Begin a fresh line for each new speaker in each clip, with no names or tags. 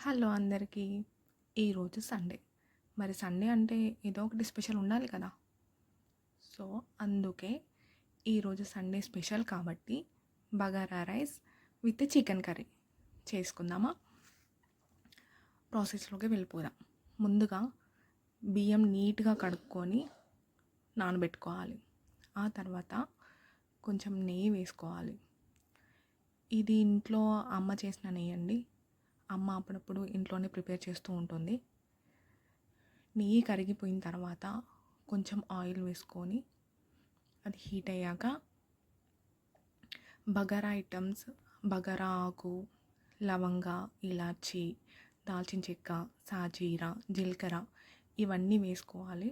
Hello అందరికీ. ఈరోజు Sunday. మరి సండే అంటే ఏదో ఒకటి స్పెషల్ ఉండాలి కదా! సో, అందుకే ఈరోజు సండే స్పెషల్ కాబట్టి bagara rice with chicken curry చేసుకుందామా? ప్రాసెస్‌లోకి వెళ్ళిపోదాం. ముందుగా బియ్యం నీట్‌గా కడుక్కొని నానబెట్టుకోవాలి. ఆ తర్వాత కొంచెం నెయ్యి వేసుకోవాలి. ఇది ఇంట్లో అమ్మ చేసిన నెయ్యి అండి. అమ్మ అప్పుడప్పుడు ఇంట్లోనే ప్రిపేర్ చేస్తూ ఉంటుంది. నెయ్యి కరిగిపోయిన తర్వాత కొంచెం ఆయిల్ వేసుకొని అది హీట్ అయ్యాక బగారా ఐటమ్స్, బగారా ఆకు, లవంగ, ఇలాచి, దాల్చిన చెక్క, సాజీర, జీలకర్ర ఇవన్నీ వేసుకోవాలి.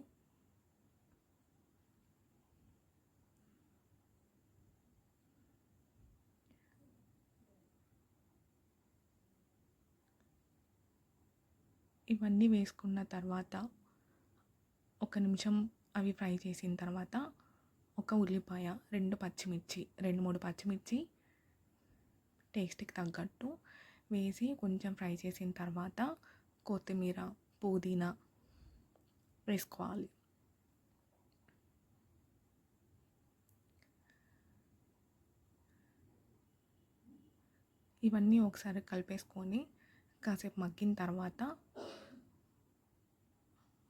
ఇవన్నీ వేసుకున్న తర్వాత ఒక నిమిషం అవి ఫ్రై చేసిన తర్వాత ఒక ఉల్లిపాయ, 2-3 పచ్చిమిర్చి టేస్ట్‌కి తగ్గట్టు వేసి కొంచెం ఫ్రై చేసిన తర్వాత కొత్తిమీర, పుదీనా వేసుకోవాలి. ఇవన్నీ ఒకసారి కలిపేసుకొని కాసేపు మగ్గిన తర్వాత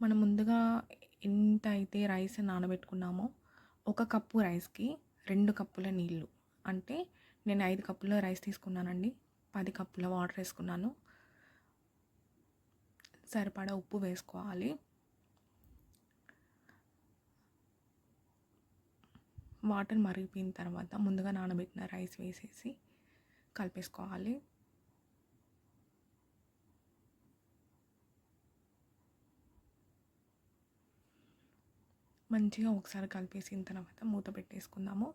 మనం ముందుగా ఎంత అయితే రైస్ నానబెట్టుకున్నామో 1 కప్పు రైస్‌కి 2 కప్పుల నీళ్ళు. అంటే నేను 5 కప్పుల రైస్ తీసుకున్నానండి. 10 కప్పుల వాటర్ వేసుకున్నాను. సరిపడా ఉప్పు వేసుకోవాలి. వాటర్ మరిగిపోయిన తర్వాత ముందుగా నానబెట్టిన రైస్ వేసేసి కలిపేసుకోవాలి. మంచిగా ఒకసారి కలిపేసిన తర్వాత మూత పెట్టేసుకుందాము.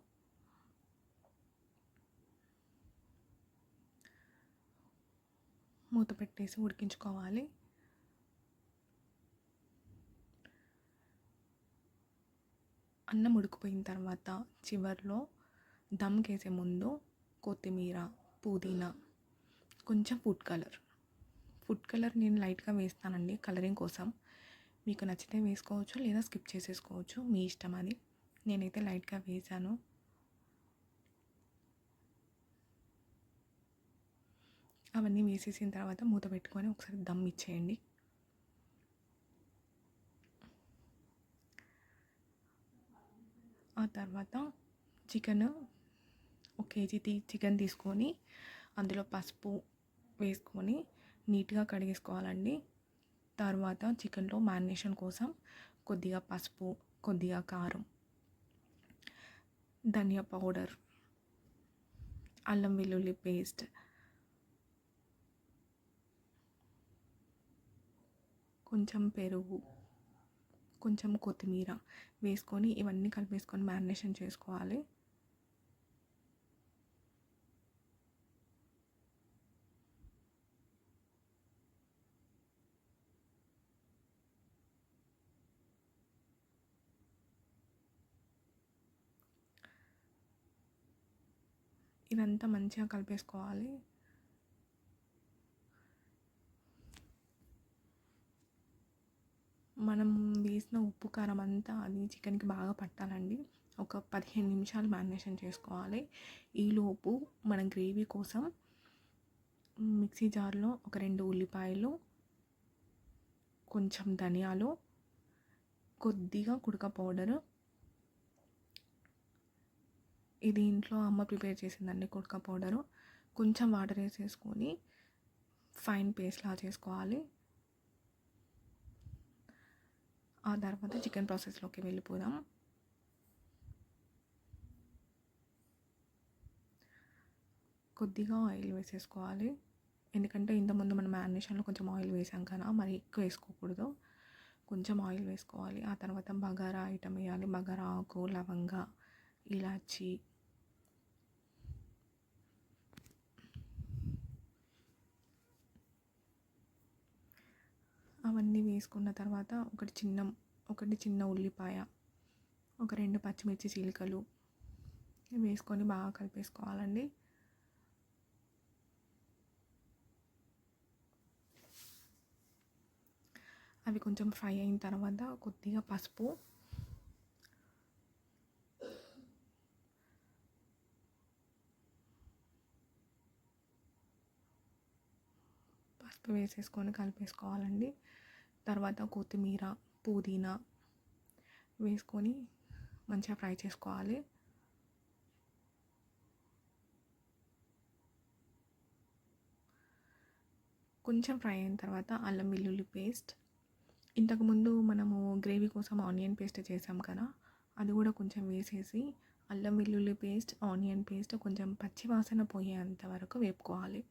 మూత పెట్టేసి ఉడికించుకోవాలి. అన్నం ఉడికిపోయిన తర్వాత చివర్లో దమ్కేసే ముందు కొత్తిమీర, పుదీనా, కొంచెం ఫుడ్ కలర్ నేను లైట్గా వేస్తానండి కలరింగ్ కోసం. మీకు నచ్చితే వేసుకోవచ్చు, లేదా స్కిప్ చేసేసుకోవచ్చు, మీ ఇష్టం అది. నేనైతే లైట్గా వేసాను. అవన్నీ వేసేసిన తర్వాత మూత పెట్టుకొని ఒకసారి దమ్ ఇచ్చేయండి. ఆ తర్వాత చికెన్ 1 కేజీ చికెన్ తీసుకొని అందులో పసుపు వేసుకొని నీట్గా కడిగేసుకోవాలండి. తర్వాత చికెన్లో మ్యారినేషన్ కోసం కొద్దిగా పసుపు, కొద్దిగా కారం, ధనియా పౌడర్, అల్లం వెల్లుల్లి పేస్ట్, కొంచెం పెరుగు, కొంచెం కొత్తిమీర వేసుకొని ఇవన్నీ కలిపేసుకొని మ్యారినేషన్ చేసుకోవాలి. ఇదంతా మంచిగా కలిపేసుకోవాలి. మనం వేసిన ఉప్పు కారం అంతా అది చికెన్కి బాగా పట్టాలండి. ఒక 15 నిమిషాలు మ్యారినేషన్ చేసుకోవాలి. ఈలోపు మనం గ్రేవీ కోసం మిక్సీ జార్లో ఒక 2 ఉల్లిపాయలు, కొంచెం ధనియాలు, కొద్దిగా కుడక పౌడరు, ఇది ఇంట్లో అమ్మ ప్రిపేర్ చేసిందండి కుడక పౌడరు, కొంచెం వాటర్ వేసేసుకొని ఫైన్ పేస్ట్లా చేసుకోవాలి. ఆ తర్వాత చికెన్ ప్రాసెస్లోకి వెళ్ళిపోదాం. కొద్దిగా ఆయిల్ వేసేసుకోవాలి. ఎందుకంటే ఇంతకుముందు మనం మ్యారినేషన్లో కొంచెం ఆయిల్ వేసాం కదా, మరి ఎక్కువ వేసుకోకూడదు. కొంచెం ఆయిల్ వేసుకోవాలి. ఆ తర్వాత బగారా ఐటమ్ వేయాలి. బగారా ఆకు, లవంగ, ఇలాచి, అవన్నీ వేసుకున్న తర్వాత ఒకటి చిన్న ఉల్లిపాయ, ఒక 2 పచ్చిమిర్చి చీలికలు వేసుకొని బాగా కలిపేసుకోవాలండి. అవి కొంచెం ఫ్రై అయిన తర్వాత కొద్దిగా పసుపు, వేసేసుకొని కలిపేసుకోవాలండి. తర్వాత కొత్తిమీర, పుదీనా వేసుకొని మంచిగా ఫ్రై చేసుకోవాలి. కొంచెం ఫ్రై అయిన తర్వాత అల్లం వెల్లుల్లి పేస్ట్, ఇంతకుముందు మనము గ్రేవీ కోసం ఆనియన్ పేస్ట్ చేసాం కదా, అది కూడా కొంచెం వేసేసి అల్లం వెల్లుల్లి పేస్ట్, ఆనియన్ పేస్ట్ కొంచెం పచ్చి వాసన పోయేంత వరకు వేపుకోవాలి.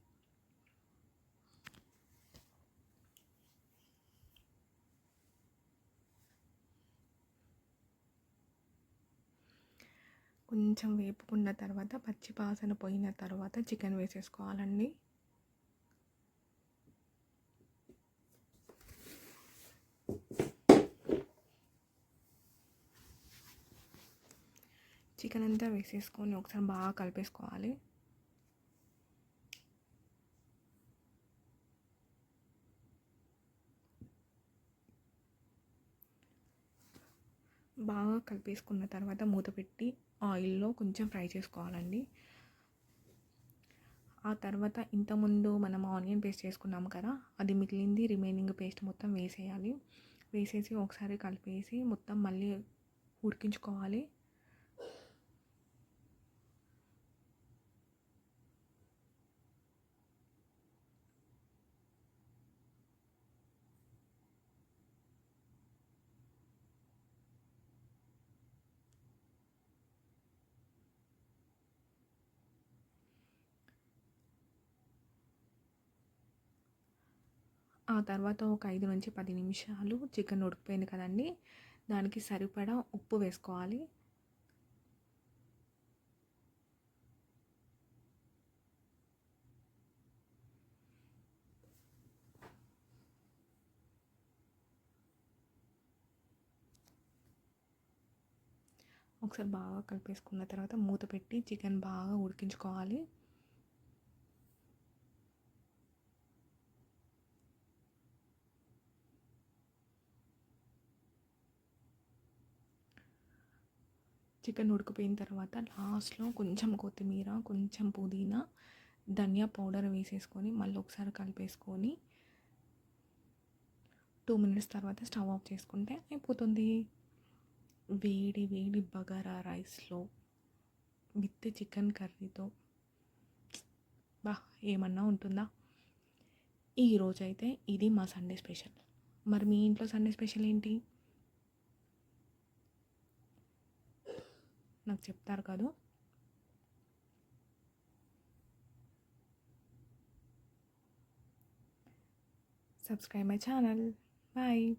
కొంచెం వేపుకున్న తర్వాత పచ్చి వాసన పోయిన తర్వాత చికెన్ వేసేసుకోవాలండి. చికెన్ అంతా వేసేసుకొని ఒకసారి బాగా కలిపేసుకోవాలి. బాగా కలిపేసుకున్న తర్వాత మూత పెట్టి ఆయిల్లో కొంచెం ఫ్రై చేసుకోవాలండి. ఆ తర్వాత ఇంతకుముందు మనం ఆనియన్ పేస్ట్ చేసుకున్నాం కదా, అది మిగిలింది రిమైనింగ్ పేస్ట్ మొత్తం వేసేయాలి. వేసేసి ఒకసారి కలిపేసి మొత్తం మళ్ళీ ఉడికించుకోవాలి. ఆ తర్వాత ఒక 5 నుంచి 10 నిమిషాలు చికెన్ ఉడికిపోయింది కదండి, దానికి సరిపడా ఉప్పు వేసుకోవాలి. ఒకసారి బాగా కలిపేసుకున్న తర్వాత మూత పెట్టి చికెన్ బాగా ఉడికించుకోవాలి. చికెన్ ఉడికిపోయిన తర్వాత లాస్ట్లో కొంచెం కొత్తిమీర, కొంచెం పుదీనా, ధనియా పౌడర్ వేసేసుకొని మళ్ళీ ఒకసారి కలిపేసుకొని 2 మినిట్స్ తర్వాత స్టవ్ ఆఫ్ చేసుకుంటే అయిపోతుంది. వేడి వేడి బగారా రైస్లో విత్ చికెన్ కర్రీతో ఏమన్నా ఉంటుందా? ఈరోజైతే ఇది మా సండే స్పెషల్. మరి మీ ఇంట్లో సండే స్పెషల్ ఏంటి నాకు చెప్తారు కదా. Subscribe my channel. Bye.